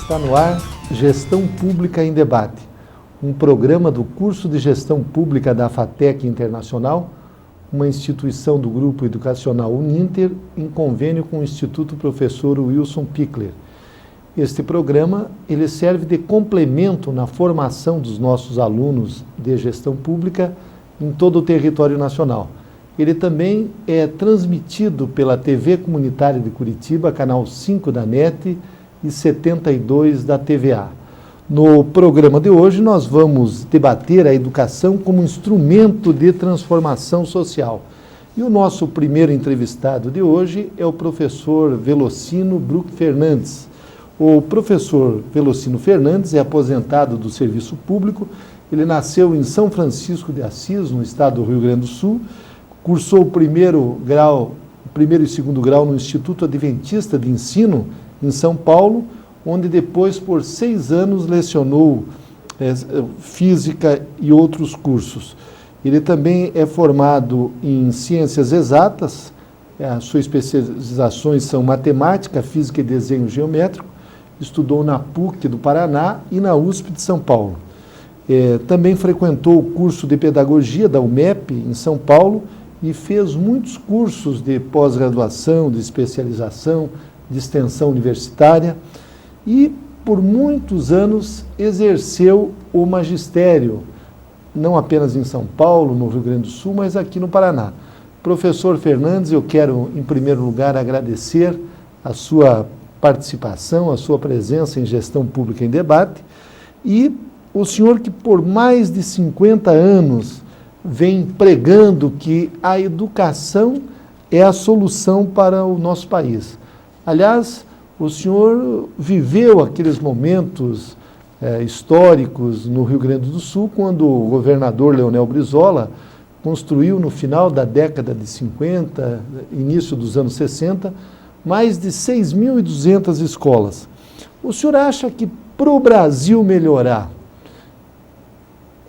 Está no ar Gestão Pública em Debate, um programa do curso de Gestão Pública da FATEC Internacional, uma instituição do Grupo Educacional Uninter, em convênio com o Instituto Professor Wilson Pickler. Este programa ele serve de complemento na formação dos nossos alunos de gestão pública em todo o território nacional. Ele também é transmitido pela TV Comunitária de Curitiba, canal 5 da NET e 72 da TVA. No programa de hoje, nós vamos debater a educação como instrumento de transformação social. E o nosso primeiro entrevistado de hoje é o professor Velocino Bruck Fernandes. O professor Velocino Fernandes é aposentado do serviço público. Ele nasceu em São Francisco de Assis, no estado do Rio Grande do Sul, cursou o primeiro e segundo grau no Instituto Adventista de Ensino, em São Paulo, onde depois, por 6 anos, lecionou física e outros cursos. Ele também é formado em ciências exatas, as suas especializações são matemática, física e desenho geométrico, estudou na PUC do Paraná e na USP de São Paulo. Também frequentou o curso de pedagogia da UMEP, em São Paulo, e fez muitos cursos de pós-graduação, de especialização, de extensão universitária, e por muitos anos exerceu o magistério, não apenas em São Paulo, no Rio Grande do Sul, mas aqui no Paraná. Professor Fernandes, eu quero, em primeiro lugar, agradecer a sua participação, a sua presença em Gestão Pública em Debate, e o senhor que por mais de 50 anos vem pregando que a educação é a solução para o nosso país. Aliás, o senhor viveu aqueles momentos históricos no Rio Grande do Sul, quando o governador Leonel Brizola construiu, no final da década de 50, início dos anos 60, mais de 6.200 escolas. O senhor acha que para o Brasil melhorar,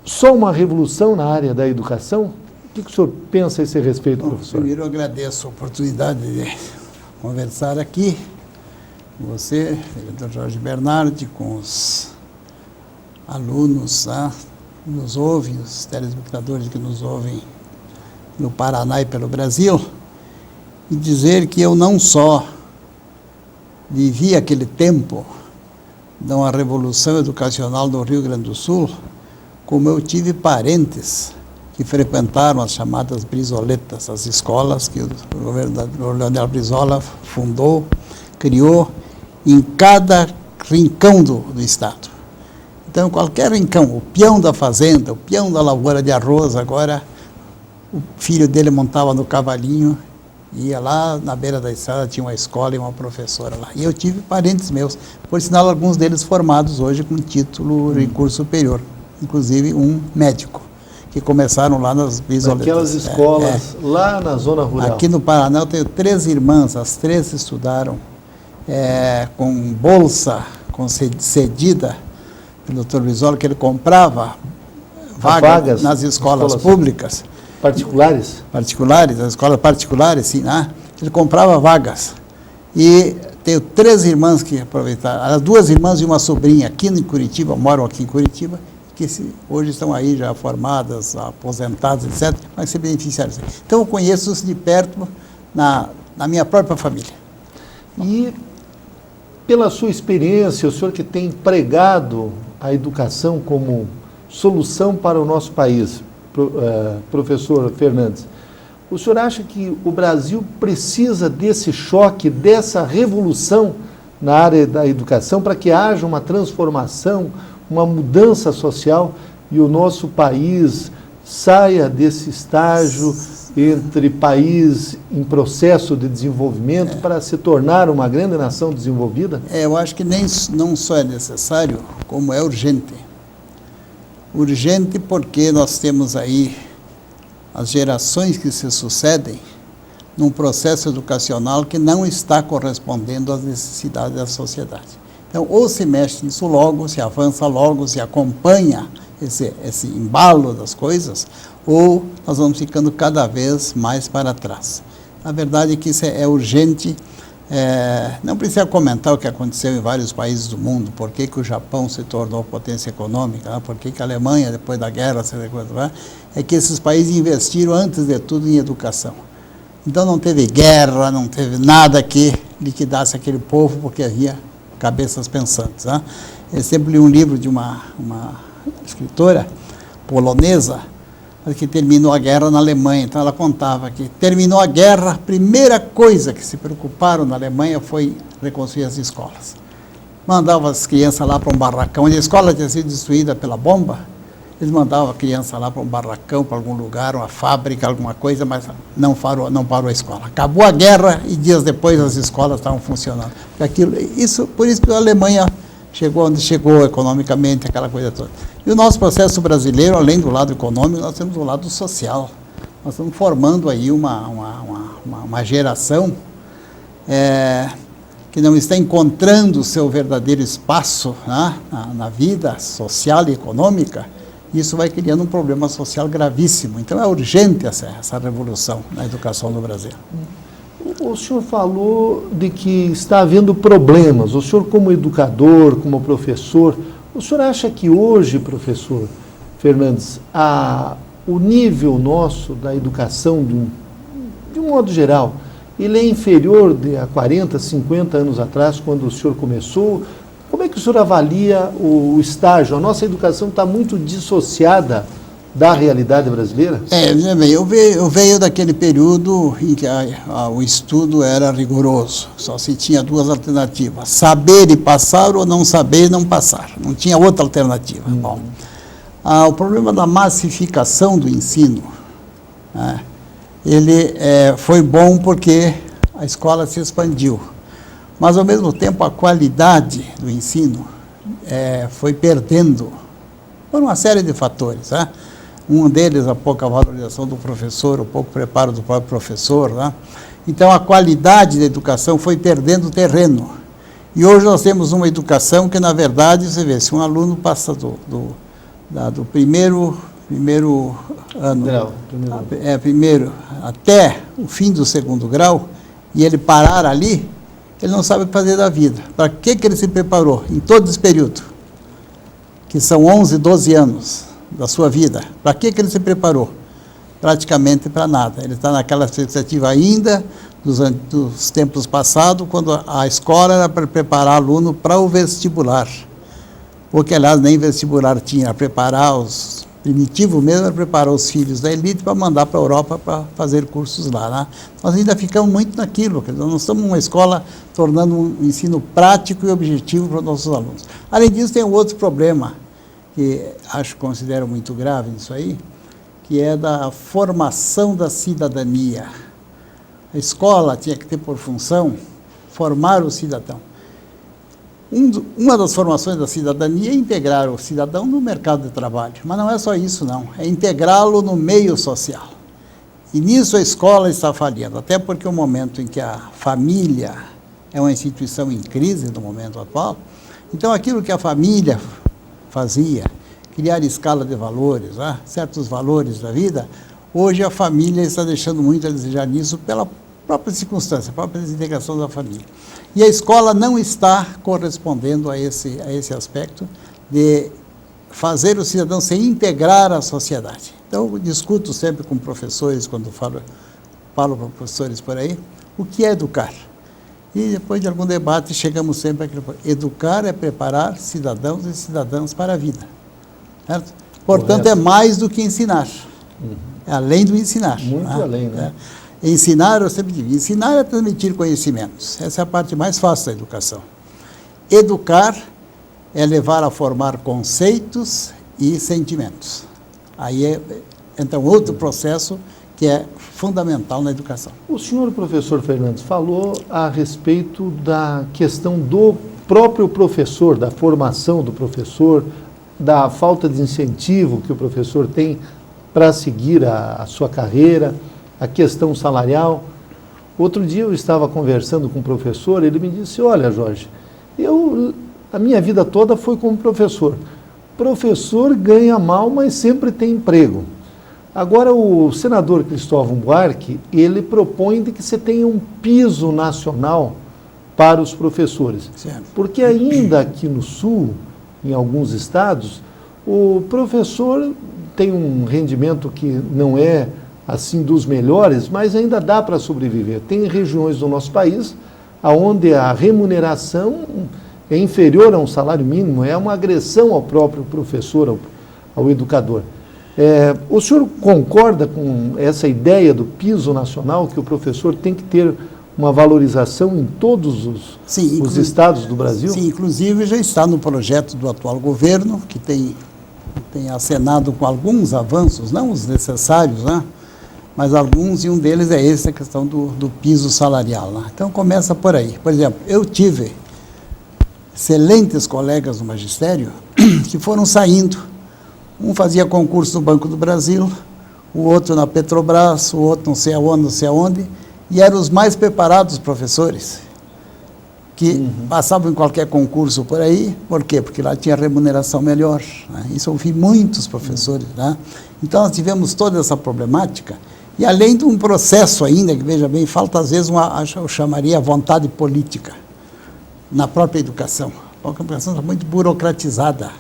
só uma revolução na área da educação? O que o senhor pensa a esse respeito, professor? Primeiro, eu agradeço a oportunidade de conversar aqui com você, diretor Jorge Bernardi, com os alunos que nos ouvem, os telespectadores que nos ouvem no Paraná e pelo Brasil, e dizer que eu não só vivi aquele tempo de uma revolução educacional no Rio Grande do Sul, como eu tive parentes que frequentaram as chamadas brizoletas, as escolas que o governador Leonel Brizola fundou, criou em cada rincão do estado. Então, qualquer rincão, o peão da fazenda, o peão da lavoura de arroz, agora o filho dele montava no cavalinho, ia lá na beira da estrada, tinha uma escola e uma professora lá. E eu tive parentes meus, por sinal, alguns deles formados hoje com título em curso superior, inclusive um médico, que começaram lá nas brizoletas. Aquelas escolas lá na zona rural. Aqui no Paraná eu tenho 3 irmãs, as 3 estudaram com bolsa concedida pelo Dr. Brizola, que ele comprava vagas nas escolas públicas. Particulares? Particulares, as escolas particulares, sim, né? Ele comprava vagas. E tenho 3 irmãs que aproveitaram, as 2 irmãs e uma sobrinha aqui em Curitiba, moram aqui em Curitiba, que hoje estão aí já formadas, aposentadas, etc., mas se beneficiaram. Então, eu conheço isso de perto na minha própria família. E, pela sua experiência, o senhor que tem pregado a educação como solução para o nosso país, professor Fernandes, o senhor acha que o Brasil precisa desse choque, dessa revolução na área da educação para que haja uma transformação, uma mudança social e o nosso país saia desse estágio entre país em processo de desenvolvimento para se tornar uma grande nação desenvolvida? Eu acho que não só é necessário, como é urgente. Urgente porque nós temos aí as gerações que se sucedem num processo educacional que não está correspondendo às necessidades da sociedade. Então, ou se mexe nisso logo, se avança logo, se acompanha esse embalo das coisas, ou nós vamos ficando cada vez mais para trás. A verdade é que isso é urgente Não precisa comentar o que aconteceu em vários países do mundo, por que o Japão se tornou potência econômica, por que a Alemanha, depois da guerra, é que esses países investiram, antes de tudo, em educação. Então não teve guerra, não teve nada que liquidasse aquele povo, porque havia cabeças pensantes. Eu sempre li um livro de uma escritora polonesa, que terminou a guerra na Alemanha. Então ela contava que terminou a guerra, a primeira coisa que se preocuparam na Alemanha foi reconstruir as escolas. Mandavam as crianças lá para um barracão, onde a escola tinha sido destruída pela bomba, eles mandavam a criança lá para um barracão, para algum lugar, uma fábrica, alguma coisa, mas não parou a escola. Acabou a guerra e dias depois as escolas estavam funcionando. Por isso que a Alemanha chegou onde chegou economicamente, aquela coisa toda. E o nosso processo brasileiro, além do lado econômico, nós temos o lado social. Nós estamos formando aí uma geração que não está encontrando o seu verdadeiro espaço, né, na vida social e econômica. Isso vai criando um problema social gravíssimo. Então é urgente essa revolução na educação no Brasil. O senhor falou de que está havendo problemas. O senhor, como educador, como professor, o senhor acha que hoje, professor Fernandes, o nível nosso da educação, de um modo geral, ele é inferior a 40, 50 anos atrás, quando o senhor começou? Como é que o senhor avalia o estágio? A nossa educação está muito dissociada da realidade brasileira? Eu venho daquele período em que o estudo era rigoroso. Só se tinha duas alternativas: saber e passar, ou não saber e não passar. Não tinha outra alternativa. Bom, o problema da massificação do ensino, né, ele foi bom porque a escola se expandiu. Mas, ao mesmo tempo, a qualidade do ensino foi perdendo por uma série de fatores. Né? Um deles, a pouca valorização do professor, o pouco preparo do próprio professor. Né? Então, a qualidade da educação foi perdendo terreno. E hoje nós temos uma educação que, na verdade, você vê, se um aluno passa do primeiro ano, primeiro até o fim do segundo grau, e ele parar ali, ele não sabe o que fazer da vida. Para que ele se preparou em todo esse período, que são 11, 12 anos da sua vida? Para que ele se preparou? Praticamente para nada. Ele está naquela expectativa ainda dos tempos passados, quando a escola era para preparar aluno para o vestibular. Porque, aliás, nem vestibular tinha, era preparar primitivo mesmo, era preparar os filhos da elite para mandar para a Europa para fazer cursos lá. Né? Nós ainda ficamos muito naquilo, nós não estamos numa escola tornando um ensino prático e objetivo para os nossos alunos. Além disso, tem um outro problema, que considero muito grave nisso aí, que é da formação da cidadania. A escola tinha que ter por função formar o cidadão. Uma das formações da cidadania é integrar o cidadão no mercado de trabalho. Mas não é só isso, não. É integrá-lo no meio social. E nisso a escola está falhando. Até porque o momento em que a família é uma instituição em crise no momento atual, então aquilo que a família fazia, criar escala de valores, né, certos valores da vida, hoje a família está deixando muito a desejar nisso pela própria circunstância, a própria desintegração da família. E a escola não está correspondendo a esse aspecto de fazer o cidadão se integrar à sociedade. Então, eu discuto sempre com professores, quando falo para professores por aí, o que é educar. E depois de algum debate, chegamos sempre àquilo: educar é preparar cidadãos e cidadãs para a vida. Certo? Portanto, é mais do que ensinar. É além do ensinar. Muito além, né? Ensinar, eu sempre digo, ensinar é transmitir conhecimentos. Essa é a parte mais fácil da educação. Educar é levar a formar conceitos e sentimentos. Aí entra um outro processo que é fundamental na educação. O senhor, professor Fernandes, falou a respeito da questão do próprio professor, da formação do professor, da falta de incentivo que o professor tem para seguir a sua carreira, a questão salarial. Outro dia eu estava conversando com um professor, ele me disse: olha, Jorge, a minha vida toda foi como professor. Professor ganha mal, mas sempre tem emprego. Agora, o senador Cristóvão Buarque, ele propõe de que você tenha um piso nacional para os professores. Certo. Porque ainda aqui no Sul, em alguns estados, o professor tem um rendimento que não é assim dos melhores, mas ainda dá para sobreviver. Tem regiões do nosso país onde a remuneração é inferior a um salário mínimo, é uma agressão ao próprio professor, ao educador. O senhor concorda com essa ideia do piso nacional, que o professor tem que ter uma valorização em todos os estados do Brasil? Sim, inclusive já está no projeto do atual governo, que tem acenado com alguns avanços, não os necessários, né? Mas alguns, e um deles é esse, a questão do piso salarial. Né? Então começa por aí. Por exemplo, eu tive excelentes colegas no magistério que foram saindo. Um fazia concurso no Banco do Brasil, o outro na Petrobras, o outro não sei aonde, e eram os mais preparados professores, que passavam em qualquer concurso por aí. Por quê? Porque lá tinha remuneração melhor. Né? Isso eu vi muitos professores. Né? Então nós tivemos toda essa problemática, e além de um processo ainda, que veja bem, falta às vezes eu chamaria vontade política na própria educação. A educação está muito burocratizada.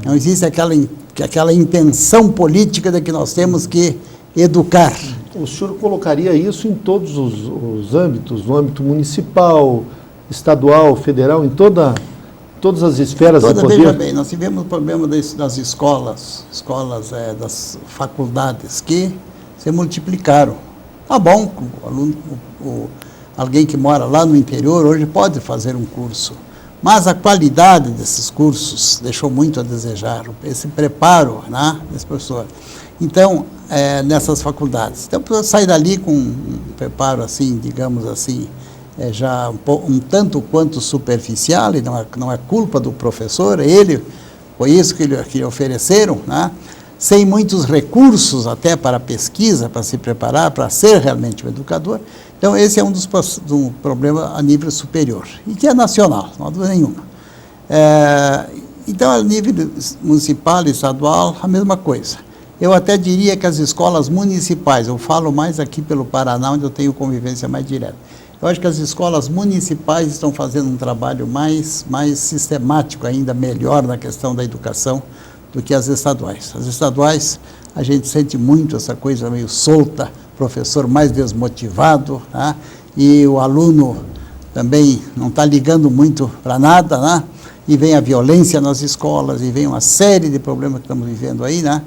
Não existe aquela intenção política de que nós temos que educar. O senhor colocaria isso em todos os âmbitos, no âmbito municipal, estadual, federal, em todas as esferas do poder? Veja bem, nós tivemos o problema das escolas, das faculdades, que se multiplicaram. Tá bom, alguém que mora lá no interior hoje pode fazer um curso, mas a qualidade desses cursos deixou muito a desejar, esse preparo, né, desse professor. Então, nessas faculdades. Então, eu sair dali com um preparo assim, digamos assim, já um tanto quanto superficial, e não é culpa do professor, foi isso que lhe ofereceram, né? Sem muitos recursos até para pesquisa, para se preparar, para ser realmente um educador. Então, esse é um problema a nível superior, e que é nacional, não há dúvida nenhuma. Então, a nível municipal e estadual, a mesma coisa. Eu até diria que as escolas municipais, eu falo mais aqui pelo Paraná, onde eu tenho convivência mais direta. Eu acho que as escolas municipais estão fazendo um trabalho mais sistemático ainda, melhor na questão da educação do que as estaduais. As estaduais, a gente sente muito essa coisa meio solta, professor mais desmotivado, né? E o aluno também não está ligando muito para nada, né? E vem a violência nas escolas, e vem uma série de problemas que estamos vivendo aí, né?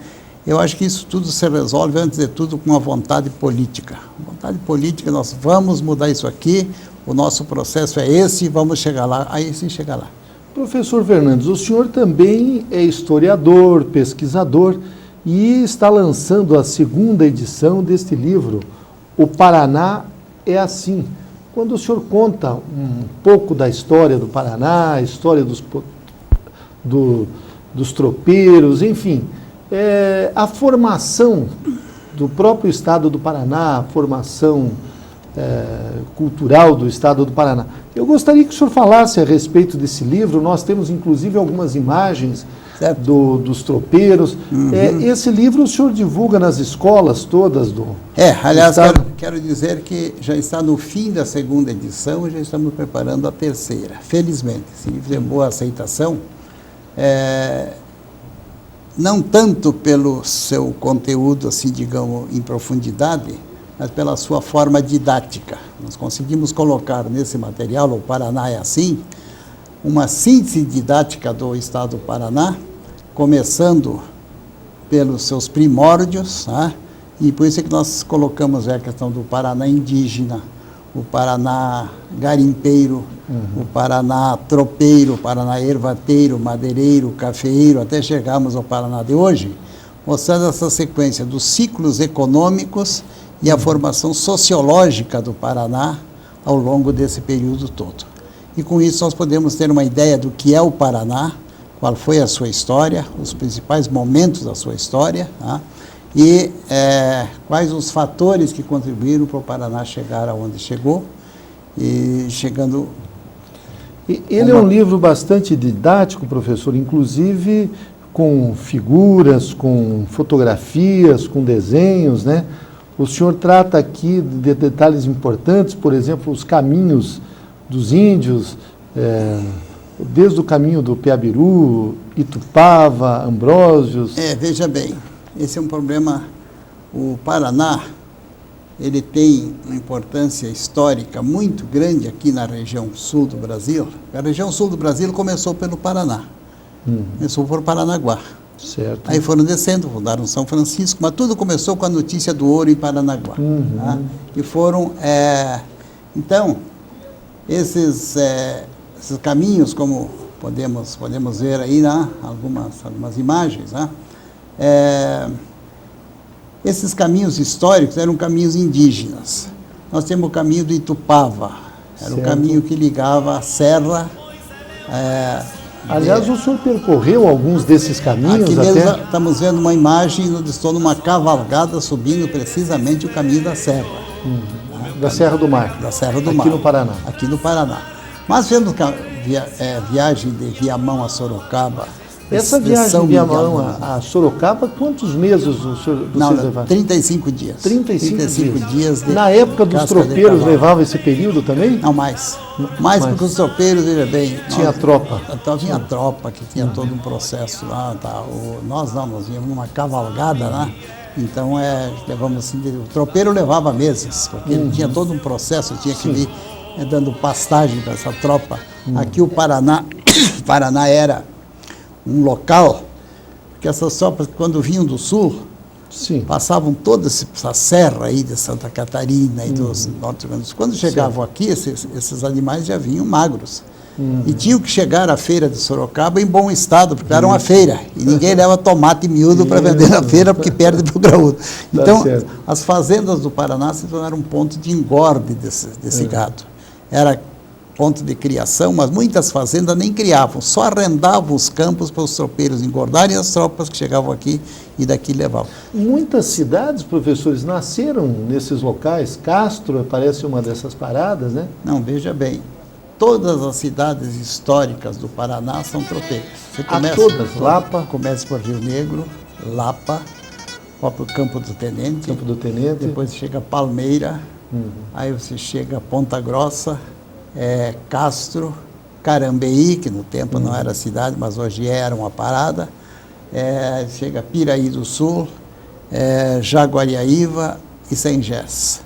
Eu acho que isso tudo se resolve, antes de tudo, com a vontade política. Vontade política, nós vamos mudar isso aqui, o nosso processo é esse, vamos chegar lá, aí sim chegar lá. Professor Fernandes, o senhor também é historiador, pesquisador, e está lançando a 2ª edição deste livro, O Paraná é Assim. Quando o senhor conta um pouco da história do Paraná, a história dos tropeiros, enfim, a formação do próprio Estado do Paraná, a formação cultural do Estado do Paraná. Eu gostaria que o senhor falasse a respeito desse livro. Nós temos, inclusive, algumas imagens dos tropeiros. Esse livro o senhor divulga nas escolas todas do aliás, Estado? quero dizer que já está no fim da 2ª edição e já estamos preparando a 3ª. Felizmente, esse livro tem boa aceitação. Não tanto pelo seu conteúdo, assim, digamos, em profundidade, mas pela sua forma didática. Nós conseguimos colocar nesse material, O Paraná é Assim, uma síntese didática do Estado do Paraná, começando pelos seus primórdios, né? E por isso é que nós colocamos a questão do Paraná indígena, o Paraná garimpeiro, o Paraná tropeiro, o Paraná ervateiro, madeireiro, cafeeiro, até chegarmos ao Paraná de hoje, mostrando essa sequência dos ciclos econômicos e a formação sociológica do Paraná ao longo desse período todo. E com isso nós podemos ter uma ideia do que é o Paraná, qual foi a sua história, os principais momentos da sua história, tá? E quais os fatores que contribuíram para o Paraná chegar aonde chegou, e chegando... Ele é um livro bastante didático, professor, inclusive com figuras, com fotografias, com desenhos, né? O senhor trata aqui de detalhes importantes, por exemplo, os caminhos dos índios, desde o caminho do Piabiru, Itupava, Ambrósios. Veja bem, esse é um problema. O Paraná, ele tem uma importância histórica muito grande aqui na região sul do Brasil. A região sul do Brasil começou pelo Paraná, começou por Paranaguá. Certo. Aí foram descendo, fundaram São Francisco, mas tudo começou com a notícia do ouro em Paranaguá. Tá? E foram, então, esses caminhos, como podemos ver aí, né? algumas imagens, né? Esses caminhos históricos eram caminhos indígenas. Nós temos o caminho do Itupava, era o caminho que ligava a serra. Aliás, o senhor percorreu alguns desses caminhos aqui até? mesmo estamos vendo uma imagem onde estou numa cavalgada subindo precisamente o caminho da serra. Da Serra do Mar. Da Serra do Mar. Aqui no Paraná. Aqui no Paraná. Mas vendo viagem de Viamão a Sorocaba. Essa viagem de Viamão a Sorocaba, quantos meses vocês levaram? 35 dias. 35 dias de Na época dos tropeiros levava esse período também? Não, mais. Mais porque os tropeiros, veja bem... Tinha tropa. Então tinha tropa, que tinha todo um processo lá. Tá. Nós íamos numa cavalgada, né? Então, levamos assim, o tropeiro levava meses, porque ele tinha todo um processo, tinha que ir dando pastagem para essa tropa. Aqui o Paraná era um local que essas tropas, quando vinham do sul, passavam toda essa serra aí de Santa Catarina e dos Norte Rio. Quando chegavam aqui, esses animais já vinham magros. E tinham que chegar à feira de Sorocaba em bom estado, porque era uma feira. E ninguém leva tomate miúdo para vender na feira, porque perde para o graúdo. Então, as fazendas do Paraná se tornaram um ponto de engorde desse gado. Era ponto de criação, mas muitas fazendas nem criavam, só arrendavam os campos para os tropeiros engordarem as tropas que chegavam aqui e daqui levavam. Muitas cidades, professores, nasceram nesses locais. Castro parece uma dessas paradas, né? Não, veja bem. Todas as cidades históricas do Paraná são tropeiras. Você começa todas? Lapa? Começa por Rio Negro, Lapa, próprio Campo do Tenente. Campo do Tenente. Depois chega Palmeira, aí você chega Ponta Grossa, Castro, Carambeí, que no tempo não era cidade, mas hoje era uma parada. Chega Piraí do Sul, Jaguariaíva e Sengés.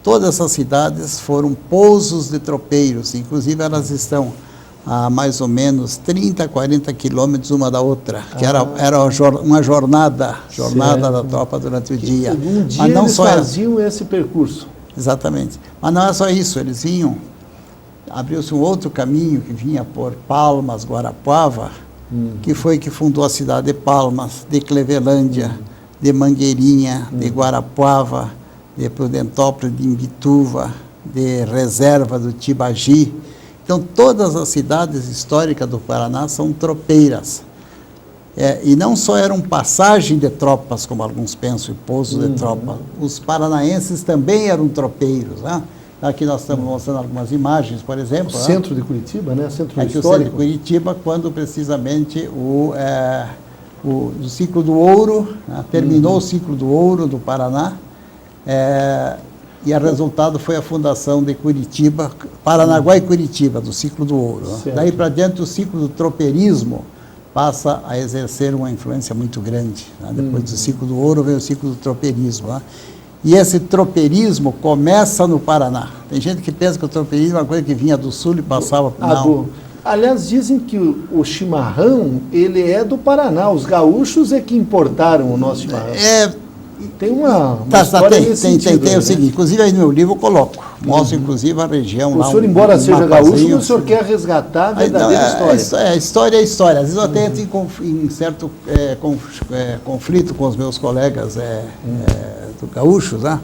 Todas essas cidades foram pousos de tropeiros, inclusive elas estão a mais ou menos 30, 40 quilômetros uma da outra, que era uma jornada da tropa durante o dia. Um dia mas não eles faziam esse percurso. Exatamente. Mas não é só isso, eles vinham, abriu-se um outro caminho que vinha por Palmas, Guarapuava, que foi que fundou a cidade de Palmas, de Clevelândia, de Mangueirinha, de Guarapuava, de Prudentópolis, de Imbituva, de Reserva do Tibagi. Então, todas as cidades históricas do Paraná são tropeiras. E não só eram passagem de tropas, como alguns pensam, e pouso de tropa. Os paranaenses também eram tropeiros, né? Aqui nós estamos mostrando algumas imagens, por exemplo. O centro de Curitiba, né? Centro aqui histórico. O centro de Curitiba, quando precisamente o ciclo do ouro, né? Terminou o ciclo do ouro do Paraná, e o resultado foi a fundação de Curitiba, Paranaguá e Curitiba, do ciclo do ouro. Né? Daí para diante o ciclo do tropeirismo passa a exercer uma influência muito grande. Né? Depois do ciclo do ouro vem o ciclo do tropeirismo. Né? E esse tropeirismo começa no Paraná. Tem gente que pensa que o tropeirismo é uma coisa que vinha do sul e passava para o Aliás, dizem que o chimarrão, ele é do Paraná. Os gaúchos é que importaram o nosso chimarrão. Tem uma história nesse sentido, tem o seguinte, inclusive aí no meu livro eu coloco, mostro inclusive a região lá. O senhor, embora seja gaúcho, o senhor quer resgatar a verdadeira história. História é história. Às vezes eu até entro em certo conflito com os meus colegas gaúchos, né?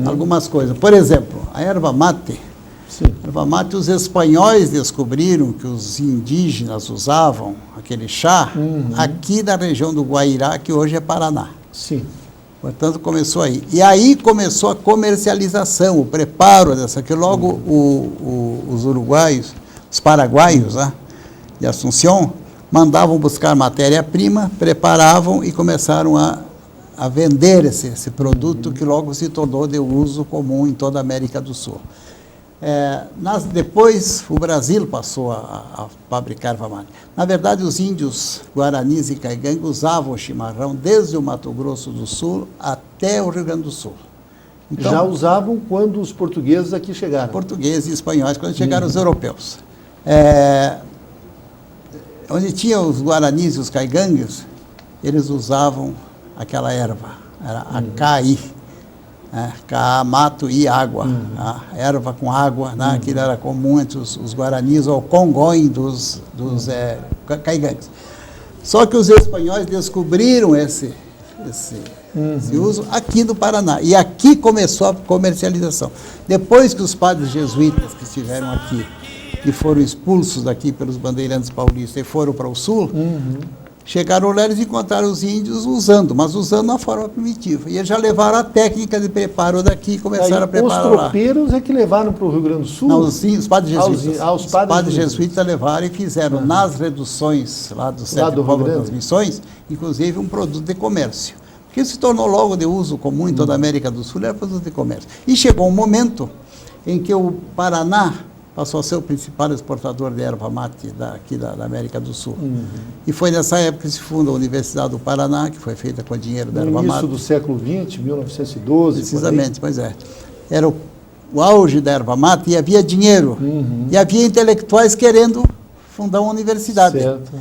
Algumas coisas. Por exemplo, a erva mate. Erva mate, os espanhóis descobriram que os indígenas usavam aquele chá aqui da região do Guairá, que hoje é Paraná. Sim. Portanto, começou aí. E aí começou a comercialização, o preparo dessa, que logo os uruguaios, os paraguaios, né, de Assunção, mandavam buscar matéria-prima, preparavam e começaram a vender esse produto que logo se tornou de uso comum em toda a América do Sul. Depois o Brasil passou a fabricar erva mate. Na verdade, os índios guaranis e caigangues usavam o chimarrão desde o Mato Grosso do Sul até o Rio Grande do Sul. Então, já usavam quando os portugueses aqui chegaram? Portugueses e espanhóis, quando chegaram os europeus. Onde tinha os guaranis e os caigangues, eles usavam aquela erva, era a caí. Cá, mato e água, erva com água, aquilo era comum entre os guaranis ou congói dos caigangues. Só que os espanhóis descobriram esse uso aqui no Paraná. E aqui começou a comercialização. Depois que os padres jesuítas que estiveram aqui e foram expulsos daqui pelos bandeirantes paulistas e foram para o sul, chegaram lá, eles encontraram os índios usando, mas usando na forma primitiva. E eles já levaram a técnica de preparo daqui e começaram a preparar lá. Os tropeiros é que levaram para o Rio Grande do Sul? Não, os padres jesuítas. Os padres jesuítas levaram e fizeram nas reduções lá do Sete Povos das Missões, inclusive um produto de comércio. Que se tornou logo de uso comum em toda a América do Sul, era produto de comércio. E chegou um momento em que o Paraná passou a ser o principal exportador de erva mate aqui da América do Sul. E foi nessa época que se funda a Universidade do Paraná, que foi feita com dinheiro da erva mate. No início do século XX, 1912. Precisamente, pois é. Era o auge da erva mate e havia dinheiro. E havia intelectuais querendo fundar uma universidade. Certo.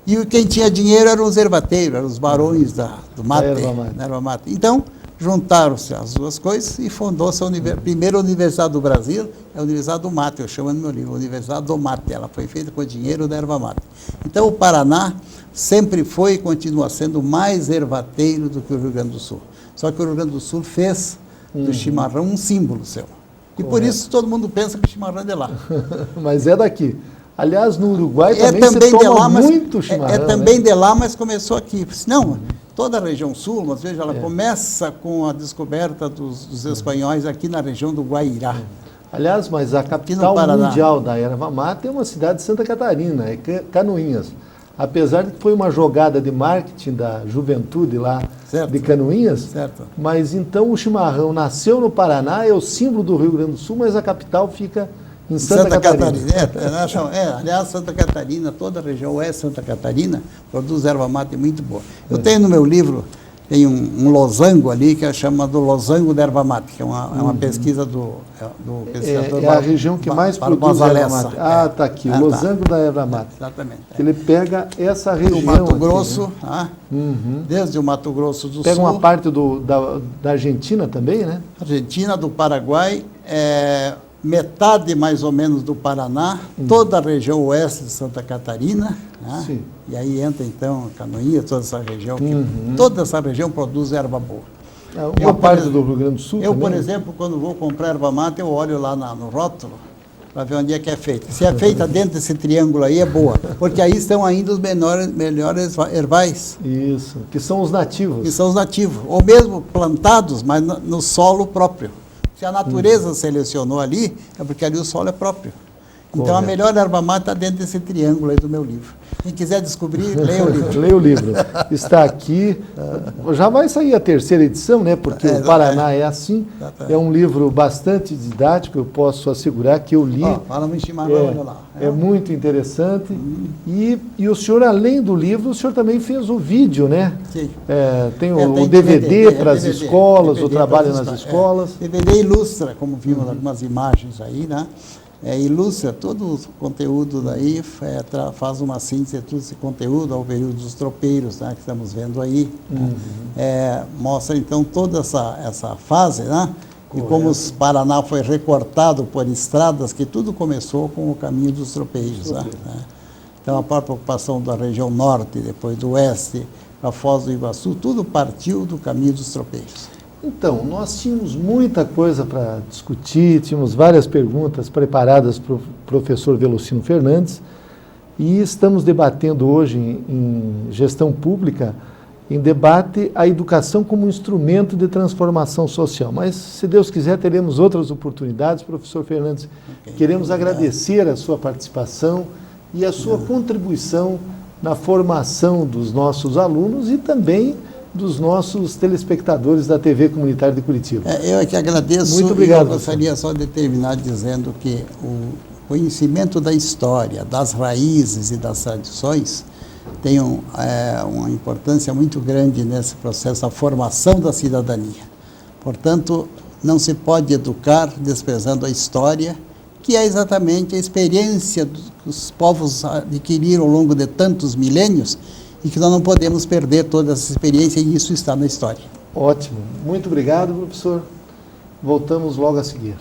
E quem tinha dinheiro eram os ervateiros, eram os barões do mate, da erva mate. Então, juntaram-se as duas coisas e fundou-se a primeira universidade do Brasil, é a Universidade do Mate, eu chamo no meu livro, a Universidade do Mate. Ela foi feita com dinheiro da erva mate. Então, o Paraná sempre foi e continua sendo mais ervateiro do que o Rio Grande do Sul. Só que o Rio Grande do Sul fez do chimarrão um símbolo seu. E por isso todo mundo pensa que o chimarrão é de lá. Mas é daqui. Aliás, no Uruguai também se toma muito chimarrão. É também de lá, mas começou aqui. Não, toda a região sul, às vezes ela começa com a descoberta dos espanhóis aqui na região do Guairá. Aliás, mas a capital mundial da erva mate é uma cidade de Santa Catarina, é Canoinhas. Apesar de que foi uma jogada de marketing da juventude lá de Canoinhas, mas então o chimarrão nasceu no Paraná, é o símbolo do Rio Grande do Sul, mas a capital fica em Santa Catarina. Aliás, Santa Catarina, toda a região oeste Santa Catarina, produz erva mate muito boa. Eu tenho no meu livro, tem um losango ali, que é chamado Losango da Erva Mate, que é uma pesquisa do pesquisador. É a região que mais produz erva mate. Está aqui, o Losango da Erva Mate. Exatamente. Ele pega essa região. Do Mato Grosso, aqui, né? Desde o Mato Grosso do Sul. Pega uma parte da Argentina também, né? Argentina, do Paraguai, metade mais ou menos do Paraná, toda a região oeste de Santa Catarina, né? E aí entra então Canoinhas, toda essa região, toda essa região produz erva boa. Uma parte do Rio Grande do Sul Eu, também, por exemplo, quando vou comprar erva mate, eu olho lá no rótulo para ver onde é que é feita. Se é feita dentro desse triângulo aí, é boa, porque aí estão ainda os melhores ervais. Isso, que são os nativos. Que são os nativos, ou mesmo plantados, mas no solo próprio. Se a natureza selecionou ali, é porque ali o solo é próprio. Então, a melhor erva mate está dentro desse triângulo aí do meu livro. Quem quiser descobrir, leia o livro. Leia o livro. Está aqui. Já vai sair a terceira edição, né? Porque o Paraná é assim. É um livro bastante didático, eu posso assegurar que eu li. Fala-me em chimarrão, olha lá. É muito interessante. E o senhor, além do livro, o senhor também fez o vídeo, né? Sim. Tem o DVD para as escolas, o trabalho nas escolas. DVD ilustra, como vimos algumas imagens aí, né? Ilustra todo o conteúdo daí, faz uma síntese de todo esse conteúdo ao período dos tropeiros, né, que estamos vendo aí. Mostra então toda essa fase, né? E como o Paraná foi recortado por estradas, que tudo começou com o caminho dos tropeiros. Né? Então a própria ocupação da região norte, depois do oeste, a Foz do Iguaçu, tudo partiu do caminho dos tropeiros. Então, nós tínhamos muita coisa para discutir, tínhamos várias perguntas preparadas para o professor Velocino Fernandes e estamos debatendo hoje em gestão pública, em debate a educação como instrumento de transformação social. Mas, se Deus quiser, teremos outras oportunidades. Professor Fernandes, queremos agradecer a sua participação e a sua contribuição na formação dos nossos alunos e também dos nossos telespectadores da TV Comunitária de Curitiba. Eu é que agradeço. Muito obrigado. Eu gostaria só de terminar dizendo que o conhecimento da história, das raízes e das tradições tem uma importância muito grande nesse processo, a formação da cidadania. Portanto, não se pode educar desprezando a história, que é exatamente a experiência que os povos adquiriram ao longo de tantos milênios e que nós não podemos perder toda essa experiência, e isso está na história. Ótimo. Muito obrigado, professor. Voltamos logo a seguir.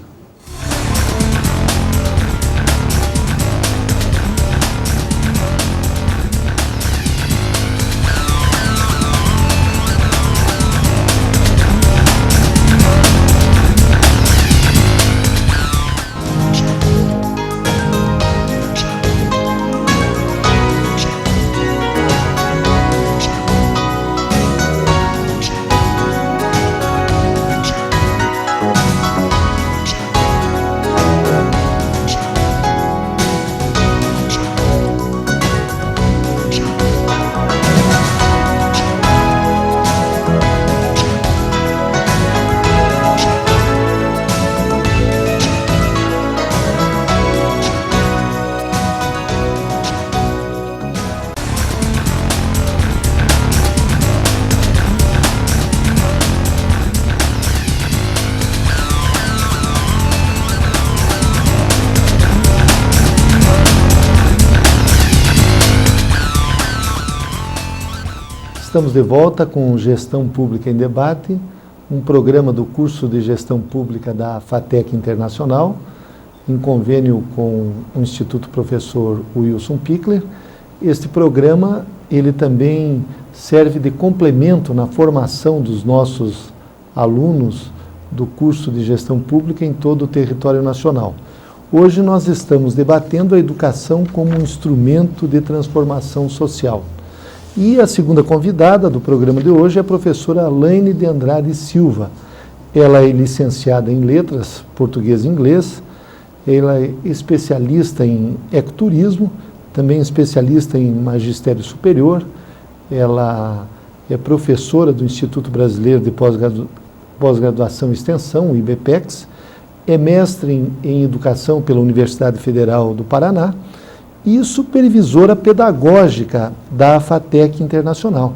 Estamos de volta com Gestão Pública em Debate, um programa do curso de Gestão Pública da FATEC Internacional, em convênio com o Instituto Professor Wilson Pickler. Este programa, ele também serve de complemento na formação dos nossos alunos do curso de Gestão Pública em todo o território nacional. Hoje nós estamos debatendo a educação como um instrumento de transformação social. E a segunda convidada do programa de hoje é a professora Alaine de Andrade Silva. Ela é licenciada em Letras, Português e Inglês, ela é especialista em ecoturismo, também especialista em Magistério Superior, ela é professora do Instituto Brasileiro de Pós-Graduação e Extensão, o IBPEX, é mestre em Educação pela Universidade Federal do Paraná, e supervisora pedagógica da FATEC Internacional.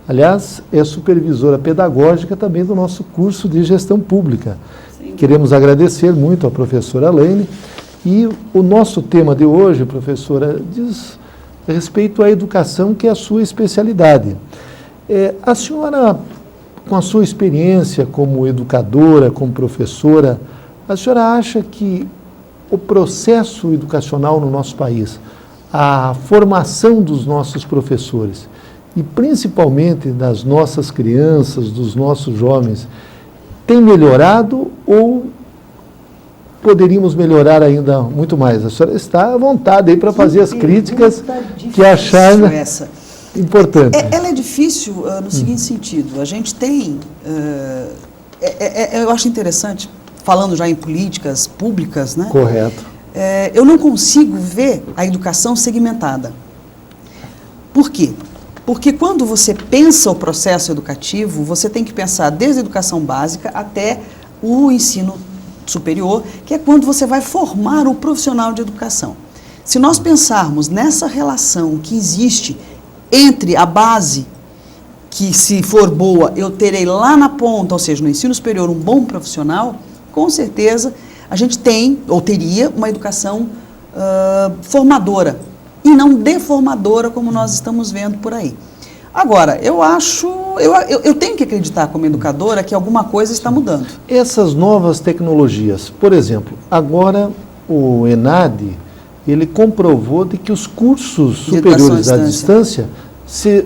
Aliás, é supervisora pedagógica também do nosso curso de Gestão Pública. Sim. Queremos agradecer muito à professora Alaine. E o nosso tema de hoje, professora, diz respeito à educação, que é a sua especialidade. A senhora, com a sua experiência como educadora, como professora, a senhora acha que o processo educacional no nosso país, a formação dos nossos professores e principalmente das nossas crianças, dos nossos jovens, tem melhorado ou poderíamos melhorar ainda muito mais? A senhora está à vontade aí para fazer as críticas que achar importante. Ela é difícil no seguinte sentido. A gente tem, eu acho interessante, falando já em políticas públicas, né? Correto. Eu não consigo ver a educação segmentada. Por quê? Porque quando você pensa o processo educativo, você tem que pensar desde a educação básica até o ensino superior, que é quando você vai formar o profissional de educação. Se nós pensarmos nessa relação que existe entre a base, que se for boa, eu terei lá na ponta, ou seja, no ensino superior, um bom profissional, com certeza a gente tem, ou teria, uma educação formadora e não deformadora, como nós estamos vendo por aí. Agora, eu tenho que acreditar como educadora que alguma coisa está mudando. Essas novas tecnologias, por exemplo, agora o ENAD, ele comprovou de que os cursos superiores à distância,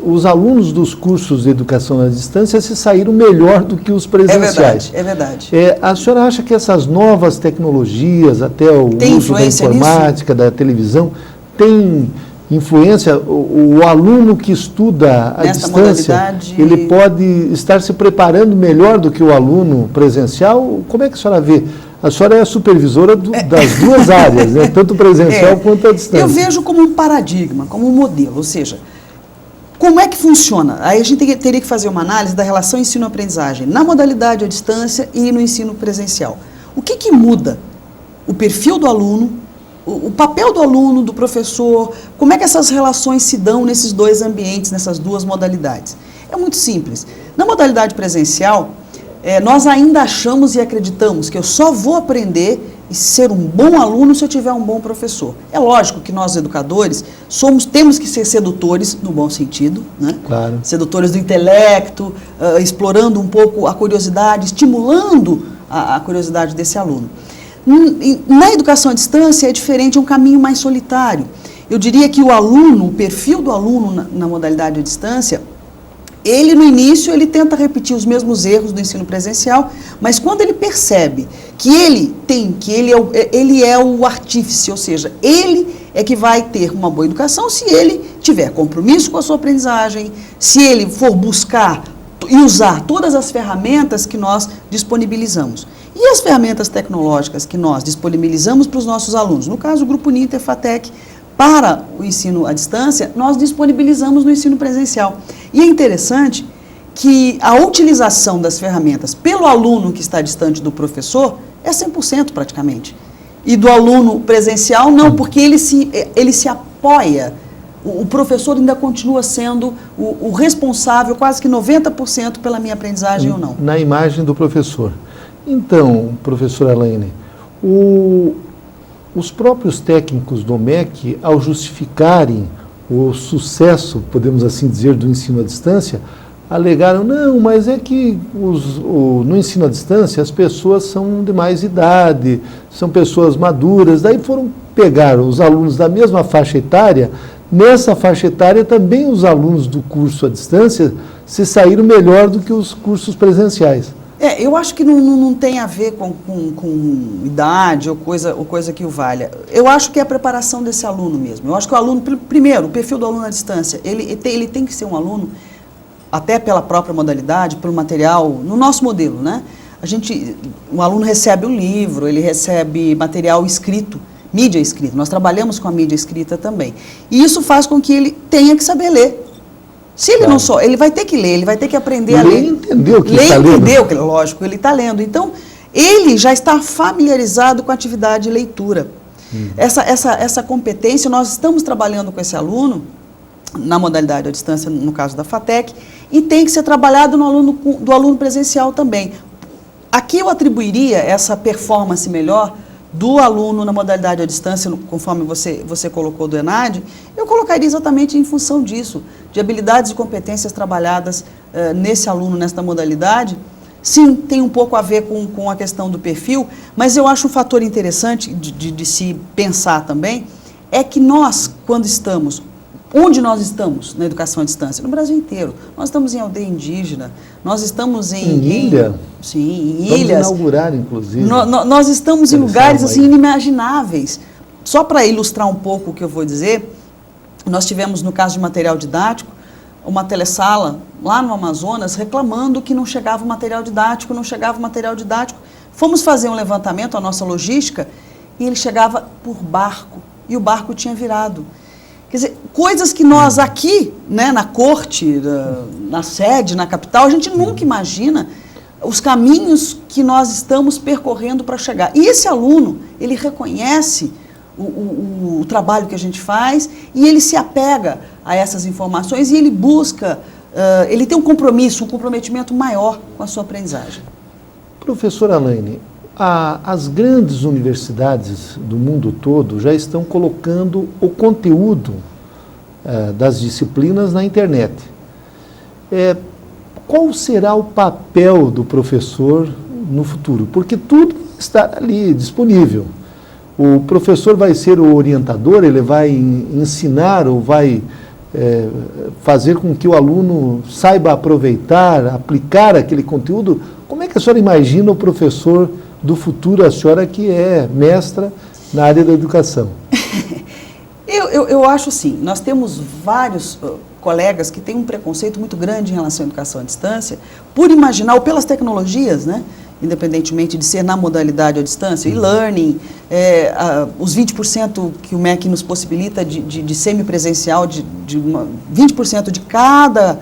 os alunos dos cursos de educação à distância se saíram melhor do que os presenciais. É verdade. A senhora acha que essas novas tecnologias, até o uso da informática, da televisão, tem influência? O aluno que estuda à distância, ele pode estar se preparando melhor do que o aluno presencial? Como é que a senhora vê? A senhora é a supervisora das duas áreas, né? Tanto presencial quanto à distância. Eu vejo como um paradigma, como um modelo, ou seja, Como é que funciona? Aí a gente teria que fazer uma análise da relação ensino-aprendizagem na modalidade à distância e no ensino presencial. O que muda? O perfil do aluno, o papel do aluno, do professor, como é que essas relações se dão nesses dois ambientes, nessas duas modalidades? É muito simples. Na modalidade presencial, nós ainda achamos e acreditamos que eu só vou aprender e ser um bom aluno se eu tiver um bom professor. É lógico que nós, educadores, temos que ser sedutores, no bom sentido, né? Claro. Sedutores do intelecto, explorando um pouco a curiosidade, estimulando a curiosidade desse aluno. Na educação à distância é diferente, é um caminho mais solitário. Eu diria que o perfil do aluno na modalidade à distância, ele no início ele tenta repetir os mesmos erros do ensino presencial, mas quando ele percebe que ele é o artífice, ou seja, ele é que vai ter uma boa educação se ele tiver compromisso com a sua aprendizagem, se ele for buscar e usar todas as ferramentas que nós disponibilizamos. E as ferramentas tecnológicas que nós disponibilizamos para os nossos alunos, no caso o Grupo Ninter FATEC, para o ensino à distância, nós disponibilizamos no ensino presencial. E é interessante que a utilização das ferramentas pelo aluno que está distante do professor é 100% praticamente. E do aluno presencial, não, porque ele se apoia. O professor ainda continua sendo o responsável, quase que 90% pela minha aprendizagem ou não. Na imagem do professor. Então, professora Elaine, os próprios técnicos do MEC, ao justificarem o sucesso, podemos assim dizer, do ensino à distância, alegaram, não, mas é que no ensino à distância as pessoas são de mais idade, são pessoas maduras, daí foram pegar os alunos da mesma faixa etária, nessa faixa etária também os alunos do curso à distância se saíram melhor do que os cursos presenciais. Eu acho que não tem a ver com idade ou coisa que o valha. Eu acho que é a preparação desse aluno mesmo. Eu acho que o aluno, primeiro, o perfil do aluno à distância, ele tem que ser um aluno, até pela própria modalidade, pelo material, no nosso modelo, né? O aluno recebe um livro, ele recebe material escrito, mídia escrita. Nós trabalhamos com a mídia escrita também. E isso faz com que ele tenha que saber ler. Se ele não só, ele vai ter que ler, ele vai ter que aprender a ler. Ele entendeu o que está lendo. Entendeu, lógico, ele está lendo. Então, ele já está familiarizado com a atividade de leitura. Essa competência, nós estamos trabalhando com esse aluno, na modalidade à distância, no caso da FATEC, e tem que ser trabalhado do aluno presencial também. Aqui eu atribuiria essa performance melhor do aluno na modalidade à distância, conforme você colocou do ENAD, eu colocaria exatamente em função disso, de habilidades e competências trabalhadas nesse aluno, nesta modalidade. Sim, tem um pouco a ver com a questão do perfil, mas eu acho um fator interessante de se pensar também, é que nós, onde nós estamos na educação à distância? No Brasil inteiro. Nós estamos em aldeia indígena, nós estamos em ilha? Sim, em Vamos ilhas. inaugurar, inclusive. Nós estamos em lugares assim, inimagináveis. Só para ilustrar um pouco o que eu vou dizer, nós tivemos, no caso de material didático, uma telesala lá no Amazonas reclamando que não chegava o material didático. Fomos fazer um levantamento, a nossa logística, e ele chegava por barco, e o barco tinha virado. Quer dizer, coisas que nós aqui, né, na corte, na sede, na capital, a gente nunca imagina os caminhos que nós estamos percorrendo para chegar. E esse aluno, ele reconhece o trabalho que a gente faz e ele se apega a essas informações e ele busca, ele tem um comprometimento maior com a sua aprendizagem. Professora Elaine, as grandes universidades do mundo todo já estão colocando o conteúdo das disciplinas na internet. Qual será o papel do professor no futuro? Porque tudo está ali disponível. O professor vai ser o orientador, ele vai ensinar ou vai fazer com que o aluno saiba aproveitar, aplicar aquele conteúdo. Como é que a senhora imagina o professor do futuro, a senhora que é mestra na área da educação? Eu acho assim, nós temos vários colegas que têm um preconceito muito grande em relação à educação à distância, por imaginar, ou pelas tecnologias, né? independentemente de ser na modalidade ou à distância, e-learning, os 20% que o MEC nos possibilita de semipresencial, 20% de cada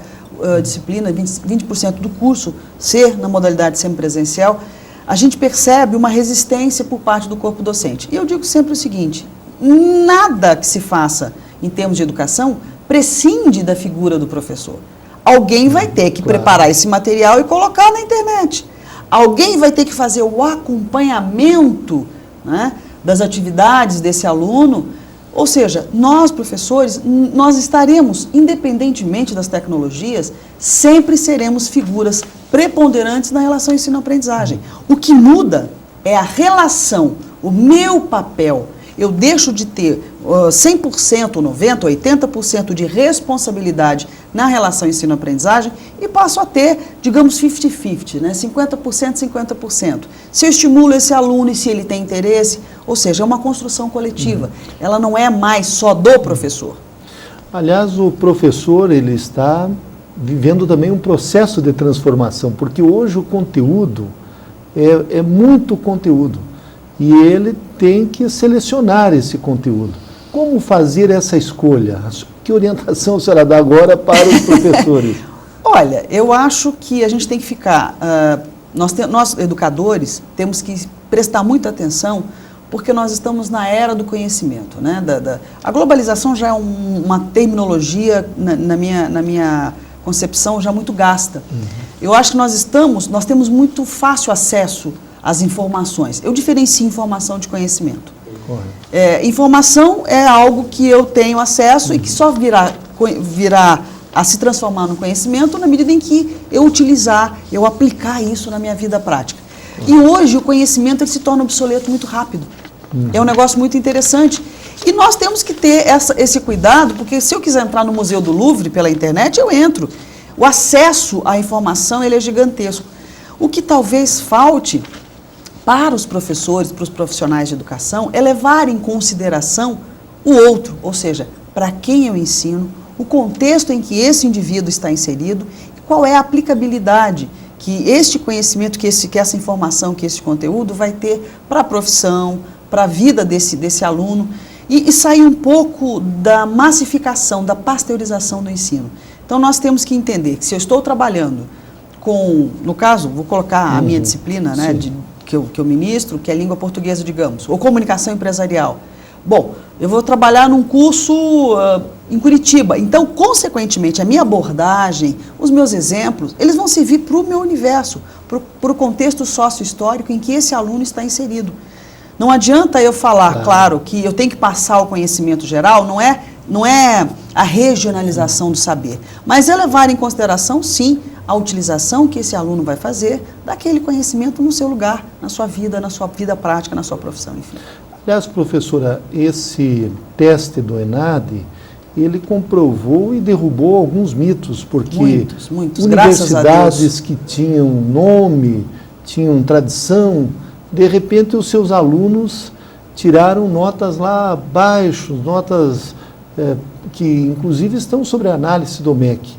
disciplina, 20% do curso ser na modalidade semipresencial, a gente percebe uma resistência por parte do corpo docente. E eu digo sempre o seguinte, nada que se faça em termos de educação prescinde da figura do professor. Alguém vai ter que preparar esse material e colocar na internet. Alguém vai ter que fazer o acompanhamento, né, das atividades desse aluno. Ou seja, nós, professores, nós estaremos, independentemente das tecnologias, sempre seremos figuras preponderantes na relação ensino-aprendizagem. O que muda é a relação, o meu papel. Eu deixo de ter 100%, 90%, 80% de responsabilidade na relação ensino-aprendizagem e passo a ter, digamos, 50-50, né? 50%, 50%. Se eu estimulo esse aluno e se ele tem interesse, ou seja, é uma construção coletiva. Ela não é mais só do professor. Aliás, o professor, ele está vivendo também um processo de transformação, porque hoje o conteúdo é muito conteúdo. E ele tem que selecionar esse conteúdo. Como fazer essa escolha? Que orientação a senhora dá agora para os professores? Olha, eu acho que a gente tem que ficar... Nós, educadores, temos que prestar muita atenção, porque nós estamos na era do conhecimento, né? A globalização já é uma terminologia, na minha concepção, já muito gasta. Eu acho que nós temos muito fácil acesso as informações. Eu diferencio informação de conhecimento. Informação é algo que eu tenho acesso e que só virá a se transformar no conhecimento na medida em que eu utilizar, eu aplicar isso na minha vida prática. E hoje o conhecimento ele se torna obsoleto muito rápido. É um negócio muito interessante. E nós temos que ter esse cuidado, porque se eu quiser entrar no Museu do Louvre pela internet, eu entro. O acesso à informação ele é gigantesco. O que talvez falte para os professores, para os profissionais de educação, é levar em consideração o outro, ou seja, para quem eu ensino, o contexto em que esse indivíduo está inserido, qual é a aplicabilidade que este conhecimento, que essa informação, que esse conteúdo vai ter para a profissão, para a vida desse aluno, e sair um pouco da massificação, da pasteurização do ensino. Então, nós temos que entender que se eu estou trabalhando com, no caso, vou colocar a minha disciplina, né, que eu ministro, que é língua portuguesa, digamos, ou comunicação empresarial. Bom, eu vou trabalhar num curso em Curitiba, então, consequentemente, a minha abordagem, os meus exemplos, eles vão servir para o meu universo, para o contexto sócio-histórico em que esse aluno está inserido. Não adianta eu falar, claro, que eu tenho que passar o conhecimento geral, não é a regionalização do saber, mas é levar em consideração, sim, a utilização que esse aluno vai fazer daquele conhecimento no seu lugar, na sua vida prática, na sua profissão, enfim. Aliás, professora, esse teste do ENADE, ele comprovou e derrubou alguns mitos, porque muitos, universidades que tinham nome, tinham tradição, de repente os seus alunos tiraram notas lá abaixo, notas que inclusive estão sobre a análise do MEC.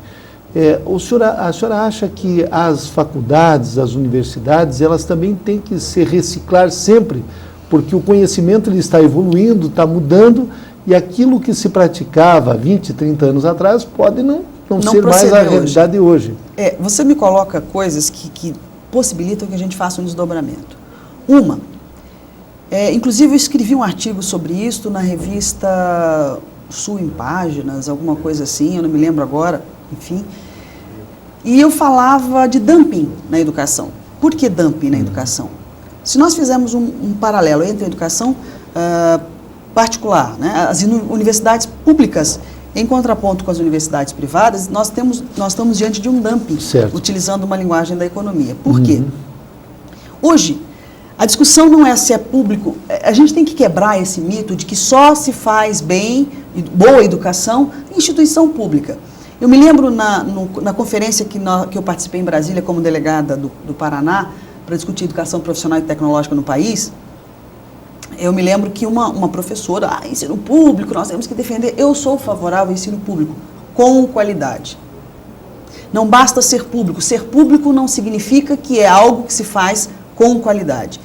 A senhora acha que as faculdades, as universidades, elas também têm que se reciclar sempre, porque o conhecimento ele está evoluindo, está mudando, e aquilo que se praticava 20, 30 anos atrás pode não ser mais a realidade de hoje. Você me coloca coisas que possibilitam que a gente faça um desdobramento. Inclusive eu escrevi um artigo sobre isso na revista Sul em Páginas, alguma coisa assim, eu não me lembro agora, enfim. E eu falava de dumping na educação. Por que dumping na educação? Se nós fizermos um paralelo entre a educação particular, né, as universidades públicas, em contraponto com as universidades privadas, nós estamos diante de um dumping, utilizando uma linguagem da economia. Por quê? Hoje, a discussão não é se é público, a gente tem que quebrar esse mito de que só se faz bem, boa educação em instituição pública. Eu me lembro na conferência que eu participei em Brasília como delegada do Paraná, para discutir educação profissional e tecnológica no país, eu me lembro que uma professora, ensino público, nós temos que defender. Eu sou favorável ao ensino público, com qualidade. Não basta ser público não significa que é algo que se faz com qualidade.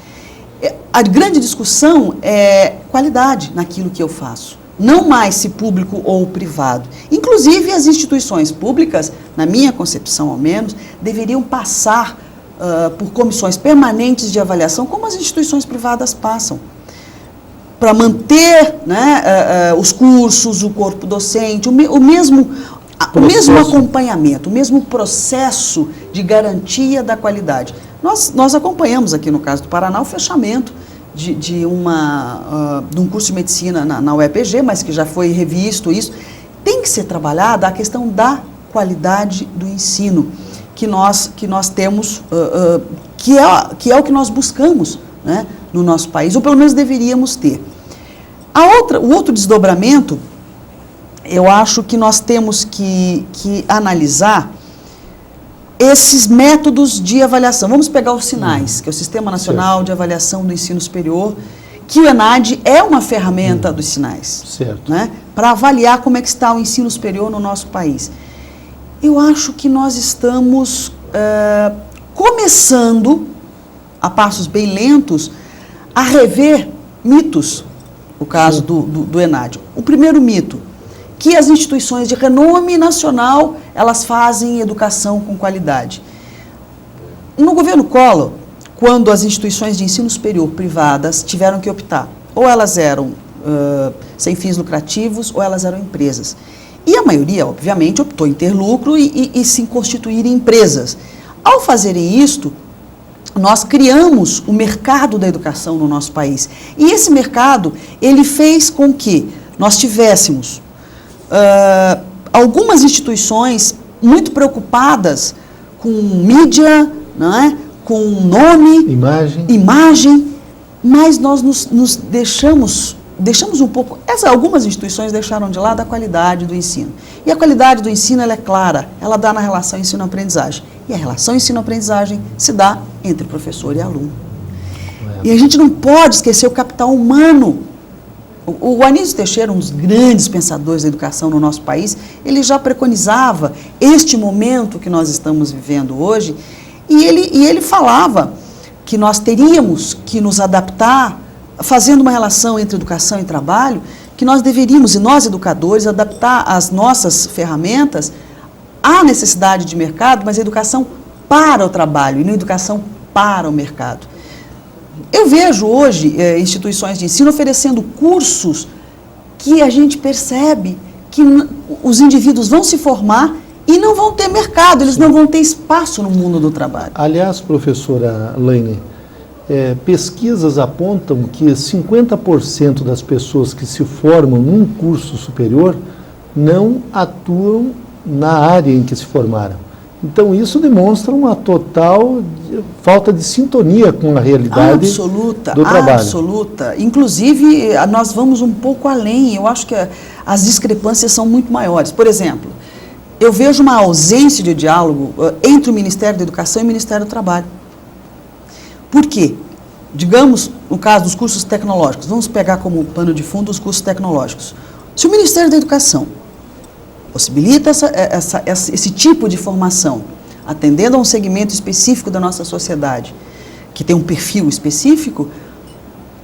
A grande discussão é qualidade naquilo que eu faço, não mais se público ou privado. Inclusive, as instituições públicas, na minha concepção ao menos, deveriam passar por comissões permanentes de avaliação, como as instituições privadas passam, para manter, né, os cursos, o corpo docente, o mesmo acompanhamento, o mesmo processo de garantia da qualidade. Nós acompanhamos aqui, no caso do Paraná, o fechamento de um curso de medicina na UEPG, mas que já foi revisto isso. Tem que ser trabalhada a questão da qualidade do ensino, que nós temos, que é o que nós buscamos, né, no nosso país, ou pelo menos deveríamos ter. O outro desdobramento, eu acho que nós temos que analisar esses métodos de avaliação. Vamos pegar os SINAIs, que é o Sistema Nacional de Avaliação do Ensino Superior, que o ENAD é uma ferramenta dos SINAIs, né, para avaliar como é que está o ensino superior no nosso país. Eu acho que nós estamos começando, a passos bem lentos, a rever mitos, o caso do ENAD. O primeiro mito, que as instituições de renome nacional, elas fazem educação com qualidade. No governo Collor, quando as instituições de ensino superior privadas tiveram que optar, ou elas eram sem fins lucrativos, ou elas eram empresas. E a maioria, obviamente, optou em ter lucro e se constituir em empresas. Ao fazerem isto, nós criamos o mercado da educação no nosso país. E esse mercado, ele fez com que nós tivéssemos algumas instituições muito preocupadas com mídia, não é? Com nome, imagem, mas nós nos deixamos um pouco, algumas instituições deixaram de lado a qualidade do ensino. E a qualidade do ensino, ela é clara, ela dá na relação ensino-aprendizagem. E a relação ensino-aprendizagem se dá entre professor e aluno. E a gente não pode esquecer o capital humano. O Anísio Teixeira, um dos grandes pensadores da educação no nosso país, ele já preconizava este momento que nós estamos vivendo hoje, e ele falava que nós teríamos que nos adaptar, fazendo uma relação entre educação e trabalho, que nós deveríamos, e nós educadores, adaptar as nossas ferramentas à necessidade de mercado, mas a educação para o trabalho e não a educação para o mercado. Eu vejo hoje instituições de ensino oferecendo cursos que a gente percebe que os indivíduos vão se formar e não vão ter mercado, eles não vão ter espaço no mundo do trabalho. Aliás, professora Laine, pesquisas apontam que 50% das pessoas que se formam num curso superior não atuam na área em que se formaram. Então, isso demonstra uma total falta de sintonia com a realidade do trabalho. Absoluta. Inclusive, nós vamos um pouco além. Eu acho que as discrepâncias são muito maiores. Por exemplo, eu vejo uma ausência de diálogo entre o Ministério da Educação e o Ministério do Trabalho. Por quê? Digamos, no caso dos cursos tecnológicos, vamos pegar como pano de fundo os cursos tecnológicos. Se o Ministério da Educação possibilita esse tipo de formação, atendendo a um segmento específico da nossa sociedade, que tem um perfil específico,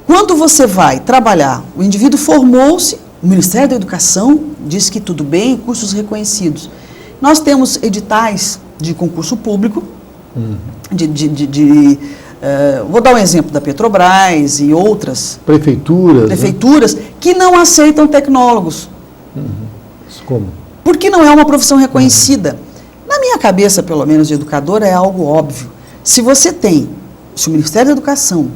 quando você vai trabalhar, o indivíduo formou-se, o Ministério da Educação diz que tudo bem, cursos reconhecidos. Nós temos editais de concurso público, vou dar um exemplo da Petrobras e outras prefeituras, né, que não aceitam tecnólogos. Como? Porque não é uma profissão reconhecida. Na minha cabeça, pelo menos, de educadora, é algo óbvio. Se o Ministério da Educação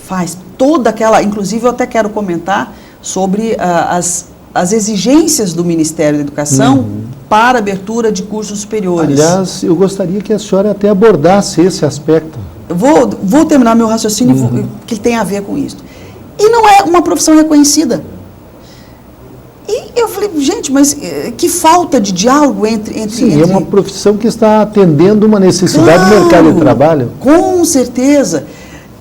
faz toda aquela... Inclusive, eu até quero comentar sobre as exigências do Ministério da Educação para abertura de cursos superiores. Aliás, eu gostaria que a senhora até abordasse esse aspecto. Eu vou terminar meu raciocínio que tem a ver com isso. E não é uma profissão reconhecida. E eu falei, gente, mas que falta de diálogo entre... Sim, é uma profissão que está atendendo uma necessidade do mercado de trabalho. Com certeza.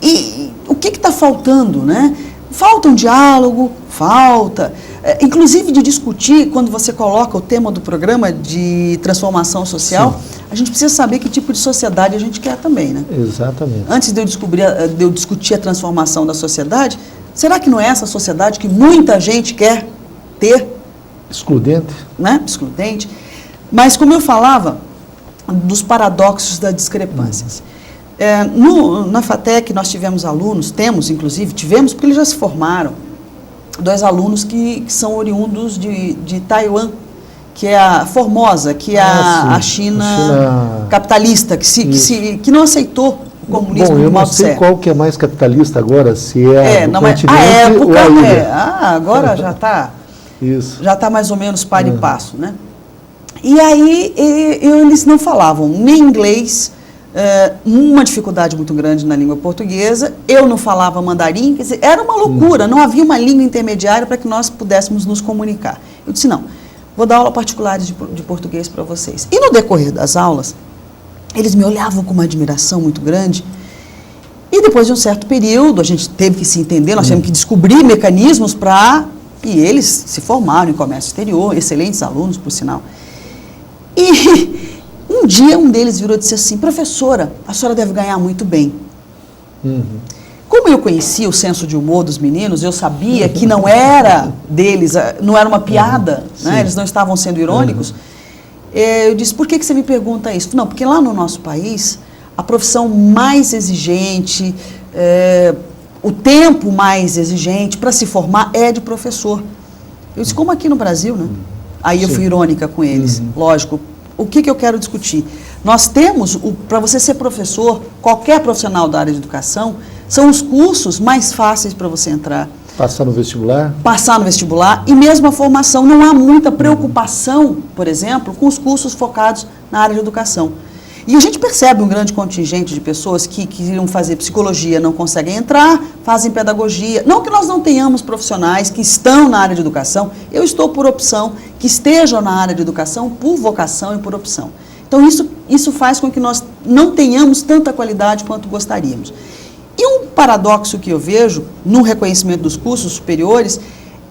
E o que está faltando, né? Falta um diálogo, inclusive de discutir, quando você coloca o tema do programa de transformação social, a gente precisa saber que tipo de sociedade a gente quer também, né? Exatamente. Antes de eu discutir a transformação da sociedade, será que não é essa sociedade que muita gente quer ter? Excludente. Né? Excludente. Mas, como eu falava, dos paradoxos das discrepâncias. Na FATEC nós tivemos alunos, tivemos porque eles já se formaram, 2 alunos que são oriundos de Taiwan, que é a Formosa, que é a China capitalista, que não aceitou o comunismo Bom, eu do Mao não sei Tse. qual que é mais capitalista agora, se é o continente época, ou a ilha. Agora já está Isso. já está mais ou menos par e passo, né? E aí eles não falavam nem inglês, uma dificuldade muito grande na língua portuguesa, eu não falava mandarim, quer dizer, era uma loucura, não havia uma língua intermediária para que nós pudéssemos nos comunicar. Eu disse, não, vou dar aula particular de português para vocês. E no decorrer das aulas, eles me olhavam com uma admiração muito grande, e depois de um certo período, a gente teve que se entender, nós tivemos que descobrir mecanismos para... E eles se formaram em comércio exterior, excelentes alunos, por sinal. E um dia um deles virou e disse assim, professora, a senhora deve ganhar muito bem. Como eu conhecia o senso de humor dos meninos, eu sabia que não era deles, não era uma piada, né? Eles não estavam sendo irônicos. Eu disse, por que você me pergunta isso? Não, porque lá no nosso país, a profissão mais exigente, o tempo mais exigente para se formar é de professor. Eu disse, como aqui no Brasil, né? Aí eu fui irônica com eles, lógico. O que eu quero discutir? Nós temos, para você ser professor, qualquer profissional da área de educação, são os cursos mais fáceis para você entrar. Passar no vestibular? Passar no vestibular e mesmo a formação. Não há muita preocupação, por exemplo, com os cursos focados na área de educação. E a gente percebe um grande contingente de pessoas que queriam fazer psicologia, não conseguem entrar, fazem pedagogia. Não que nós não tenhamos profissionais que estão na área de educação, eu estou por opção, que estejam na área de educação por vocação e por opção. Então isso faz com que nós não tenhamos tanta qualidade quanto gostaríamos. E um paradoxo que eu vejo no reconhecimento dos cursos superiores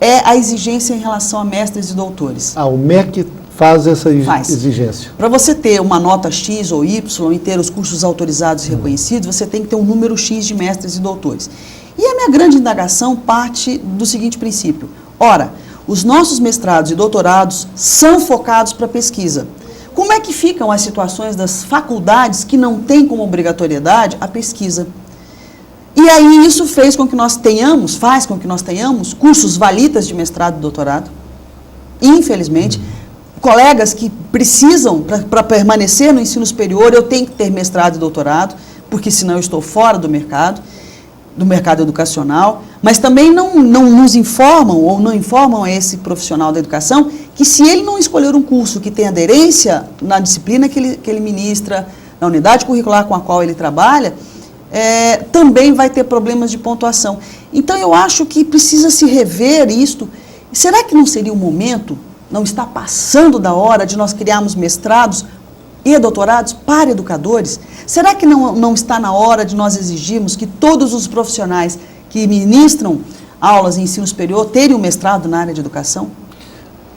é a exigência em relação a mestres e doutores. O MEC faz essa exigência. Para você ter uma nota X ou Y e ter os cursos autorizados e reconhecidos, você tem que ter um número X de mestres e doutores. E a minha grande indagação parte do seguinte princípio. Ora, os nossos mestrados e doutorados são focados para pesquisa. Como é que ficam as situações das faculdades que não têm como obrigatoriedade a pesquisa? E aí isso faz com que nós tenhamos cursos validas de mestrado e doutorado. Infelizmente, colegas que precisam, para permanecer no ensino superior, eu tenho que ter mestrado e doutorado, porque senão eu estou fora do mercado educacional, mas também não nos informam, ou não informam a esse profissional da educação, que se ele não escolher um curso que tem aderência na disciplina que ele ministra, na unidade curricular com a qual ele trabalha, também vai ter problemas de pontuação. Então, eu acho que precisa se rever isto. Será que não seria o momento, não está passando da hora de nós criarmos mestrados e doutorados para educadores? Será que não está na hora de nós exigirmos que todos os profissionais que ministram aulas em ensino superior tenham um mestrado na área de educação?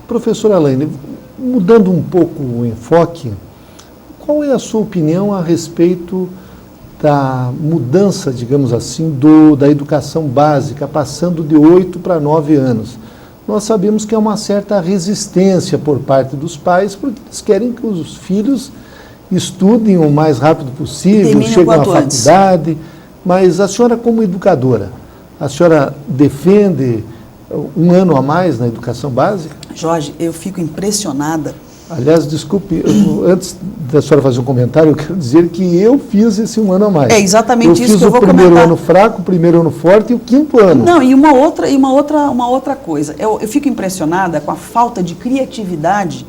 Professora Elaine, mudando um pouco o enfoque, qual é a sua opinião a respeito da mudança, digamos assim, da educação básica, passando de 8 para 9 anos? Nós sabemos que há uma certa resistência por parte dos pais, porque eles querem que os filhos estudem o mais rápido possível, cheguem à faculdade. Mas a senhora, como educadora, a senhora defende um ano a mais na educação básica? Jorge, eu fico impressionada. Aliás, desculpe, antes da senhora fazer um comentário, eu quero dizer que eu fiz esse um ano a mais. É exatamente isso que eu vou comentar. Eu fiz o primeiro ano fraco, o primeiro ano forte e o 5º ano. Não, e uma outra coisa. Eu fico impressionada com a falta de criatividade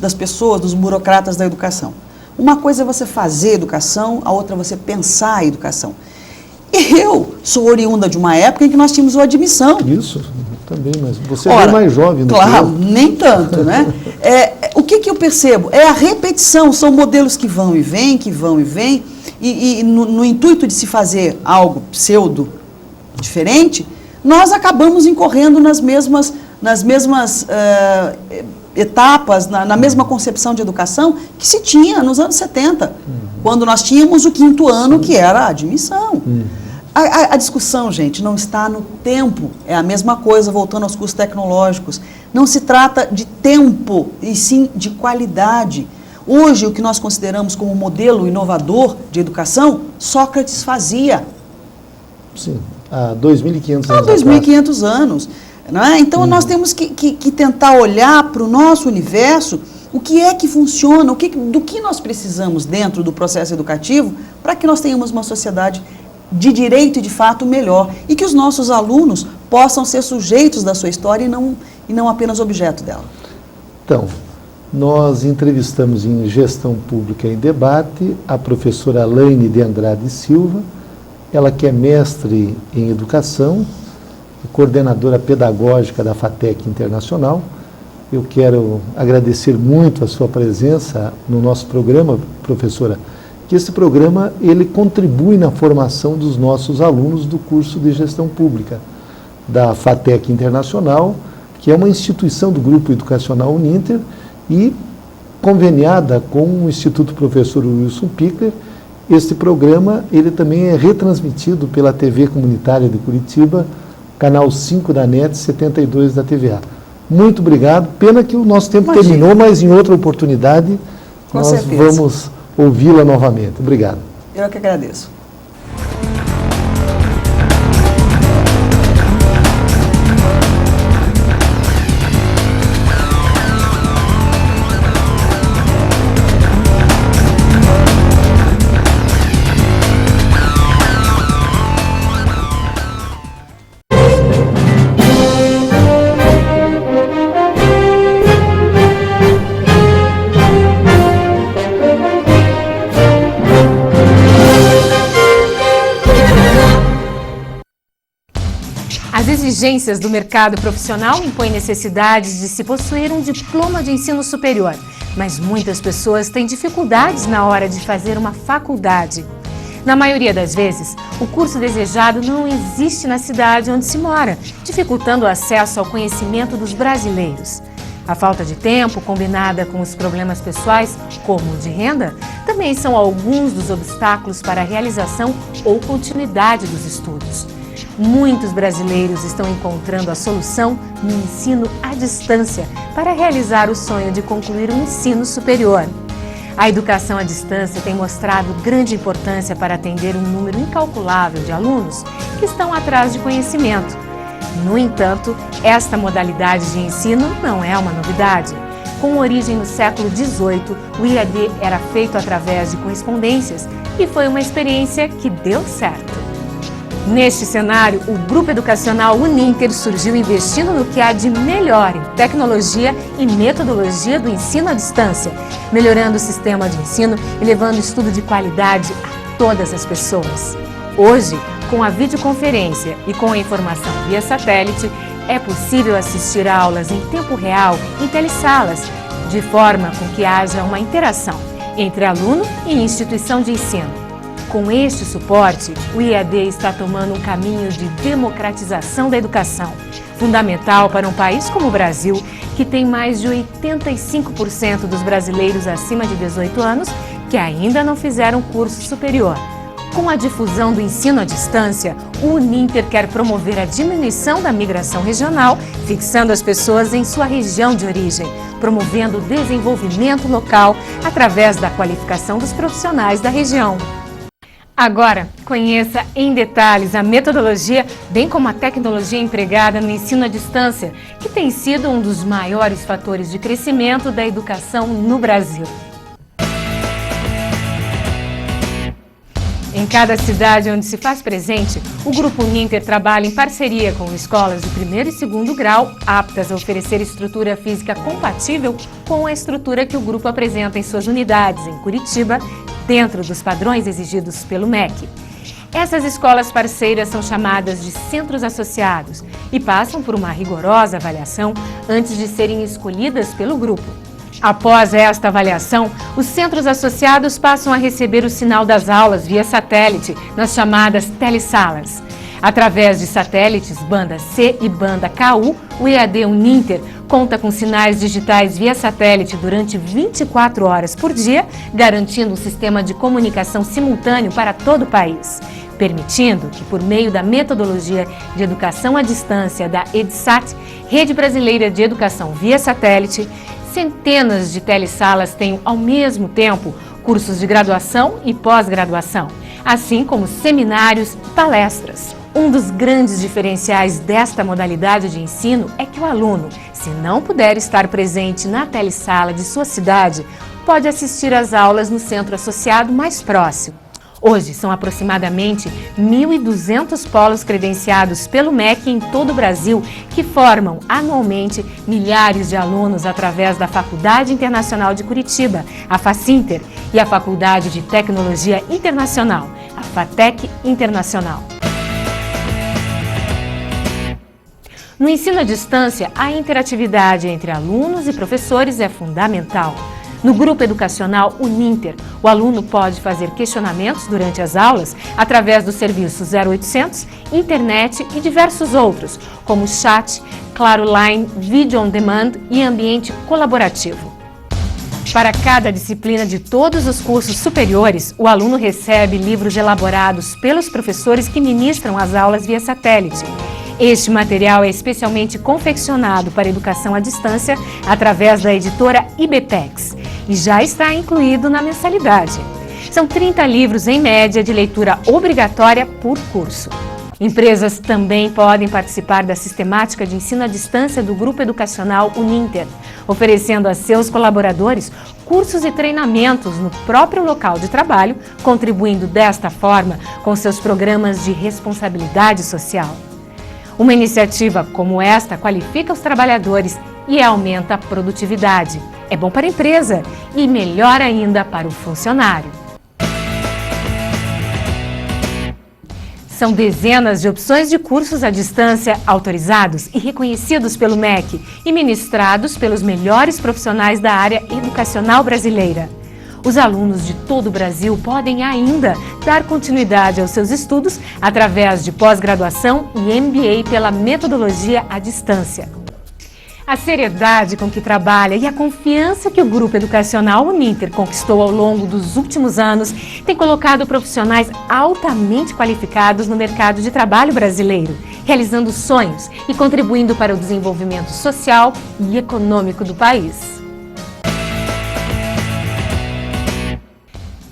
das pessoas, dos burocratas da educação. Uma coisa é você fazer educação, a outra é você pensar a educação. Eu sou oriunda de uma época em que nós tínhamos o admissão. Isso, também, mas você é bem mais jovem. Claro, nem tanto, né? O que eu percebo? É a repetição, são modelos que vão e vêm, e no intuito de se fazer algo pseudo diferente, nós acabamos incorrendo nas mesmas etapas, na mesma concepção de educação que se tinha nos anos 70, quando nós tínhamos o 5º ano, que era a admissão. A discussão, gente, não está no tempo, é a mesma coisa, voltando aos cursos tecnológicos. Não se trata de tempo, e sim de qualidade. Hoje, o que nós consideramos como modelo inovador de educação, Sócrates fazia. Sim, há 2.500 anos. Há 2.500 anos. Não é? Então, nós temos que tentar olhar para o nosso universo, o que é que funciona, do que nós precisamos dentro do processo educativo, para que nós tenhamos uma sociedade de direito e de fato melhor, e que os nossos alunos possam ser sujeitos da sua história e não apenas objeto dela. Então, nós entrevistamos em Gestão Pública em Debate a professora Laine de Andrade Silva, ela que é mestre em Educação, coordenadora pedagógica da FATEC Internacional. Eu quero agradecer muito a sua presença no nosso programa, professora, que esse programa ele contribui na formação dos nossos alunos do curso de Gestão Pública da FATEC Internacional, que é uma instituição do Grupo Educacional Uninter e conveniada com o Instituto Professor Wilson Pickler. Este programa ele também é retransmitido pela TV Comunitária de Curitiba, canal 5 da NET, 72 da TVA. Muito obrigado. Pena que o nosso tempo terminou, mas em outra oportunidade nós vamos ouvi-la novamente. Obrigado. Eu que agradeço. As exigências do mercado profissional impõem necessidades de se possuir um diploma de ensino superior, mas muitas pessoas têm dificuldades na hora de fazer uma faculdade. Na maioria das vezes, o curso desejado não existe na cidade onde se mora, dificultando o acesso ao conhecimento dos brasileiros. A falta de tempo, combinada com os problemas pessoais, como o de renda, também são alguns dos obstáculos para a realização ou continuidade dos estudos. Muitos brasileiros estão encontrando a solução no ensino à distância para realizar o sonho de concluir um ensino superior. A educação à distância tem mostrado grande importância para atender um número incalculável de alunos que estão atrás de conhecimento. No entanto, esta modalidade de ensino não é uma novidade. Com origem no século XVIII, o IAD era feito através de correspondências e foi uma experiência que deu certo. Neste cenário, o Grupo Educacional Uninter surgiu investindo no que há de melhor em tecnologia e metodologia do ensino à distância, melhorando o sistema de ensino e levando estudo de qualidade a todas as pessoas. Hoje, com a videoconferência e com a informação via satélite, é possível assistir a aulas em tempo real em telesalas, de forma com que haja uma interação entre aluno e instituição de ensino. Com este suporte, o IAD está tomando um caminho de democratização da educação, fundamental para um país como o Brasil, que tem mais de 85% dos brasileiros acima de 18 anos que ainda não fizeram curso superior. Com a difusão do ensino à distância, o Uninter quer promover a diminuição da migração regional, fixando as pessoas em sua região de origem, promovendo o desenvolvimento local através da qualificação dos profissionais da região. Agora, conheça em detalhes a metodologia, bem como a tecnologia empregada no ensino à distância, que tem sido um dos maiores fatores de crescimento da educação no Brasil. Em cada cidade onde se faz presente, o Grupo Uninter trabalha em parceria com escolas de 1º e 2º grau, aptas a oferecer estrutura física compatível com a estrutura que o grupo apresenta em suas unidades em Curitiba, dentro dos padrões exigidos pelo MEC. Essas escolas parceiras são chamadas de centros associados e passam por uma rigorosa avaliação antes de serem escolhidas pelo grupo. Após esta avaliação, os centros associados passam a receber o sinal das aulas via satélite nas chamadas telesalas. Através de satélites banda C e banda KU, o EAD Uninter conta com sinais digitais via satélite durante 24 horas por dia, garantindo um sistema de comunicação simultâneo para todo o país, permitindo que, por meio da metodologia de educação à distância da EDSAT, Rede Brasileira de Educação via Satélite, centenas de telesalas tenham, ao mesmo tempo, cursos de graduação e pós-graduação, assim como seminários e palestras. Um dos grandes diferenciais desta modalidade de ensino é que o aluno, se não puder estar presente na telesala de sua cidade, pode assistir às aulas no centro associado mais próximo. Hoje, são aproximadamente 1.200 polos credenciados pelo MEC em todo o Brasil, que formam anualmente milhares de alunos através da Faculdade Internacional de Curitiba, a Facinter, e a Faculdade de Tecnologia Internacional, a FATEC Internacional. No ensino à distância, a interatividade entre alunos e professores é fundamental. No grupo educacional Uninter, o aluno pode fazer questionamentos durante as aulas através do serviço 0800, internet e diversos outros, como chat, Claro Line, vídeo on demand e ambiente colaborativo. Para cada disciplina de todos os cursos superiores, o aluno recebe livros elaborados pelos professores que ministram as aulas via satélite. Este material é especialmente confeccionado para educação à distância através da editora IBPEX e já está incluído na mensalidade. São 30 livros em média de leitura obrigatória por curso. Empresas também podem participar da sistemática de ensino à distância do Grupo Educacional Uninter, oferecendo a seus colaboradores cursos e treinamentos no próprio local de trabalho, contribuindo desta forma com seus programas de responsabilidade social. Uma iniciativa como esta qualifica os trabalhadores e aumenta a produtividade. É bom para a empresa e melhor ainda para o funcionário. São dezenas de opções de cursos à distância autorizados e reconhecidos pelo MEC e ministrados pelos melhores profissionais da área educacional brasileira. Os alunos de todo o Brasil podem ainda dar continuidade aos seus estudos através de pós-graduação e MBA pela metodologia à distância. A seriedade com que trabalha e a confiança que o Grupo Educacional Uninter conquistou ao longo dos últimos anos tem colocado profissionais altamente qualificados no mercado de trabalho brasileiro, realizando sonhos e contribuindo para o desenvolvimento social e econômico do país.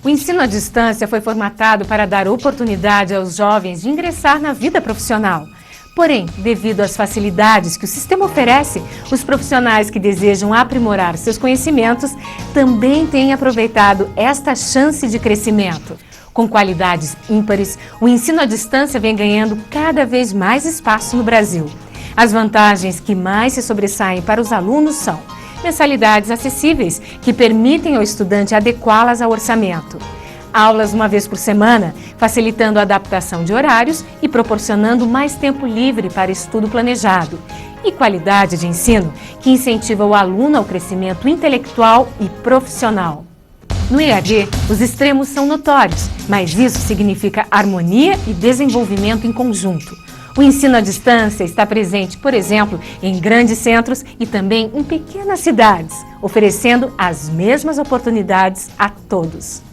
O ensino à distância foi formatado para dar oportunidade aos jovens de ingressar na vida profissional. Porém, devido às facilidades que o sistema oferece, os profissionais que desejam aprimorar seus conhecimentos também têm aproveitado esta chance de crescimento. Com qualidades ímpares, o ensino à distância vem ganhando cada vez mais espaço no Brasil. As vantagens que mais se sobressaem para os alunos são mensalidades acessíveis, que permitem ao estudante adequá-las ao orçamento. Aulas uma vez por semana, facilitando a adaptação de horários e proporcionando mais tempo livre para estudo planejado. E qualidade de ensino, que incentiva o aluno ao crescimento intelectual e profissional. No EAD, os extremos são notórios, mas isso significa harmonia e desenvolvimento em conjunto. O ensino à distância está presente, por exemplo, em grandes centros e também em pequenas cidades, oferecendo as mesmas oportunidades a todos.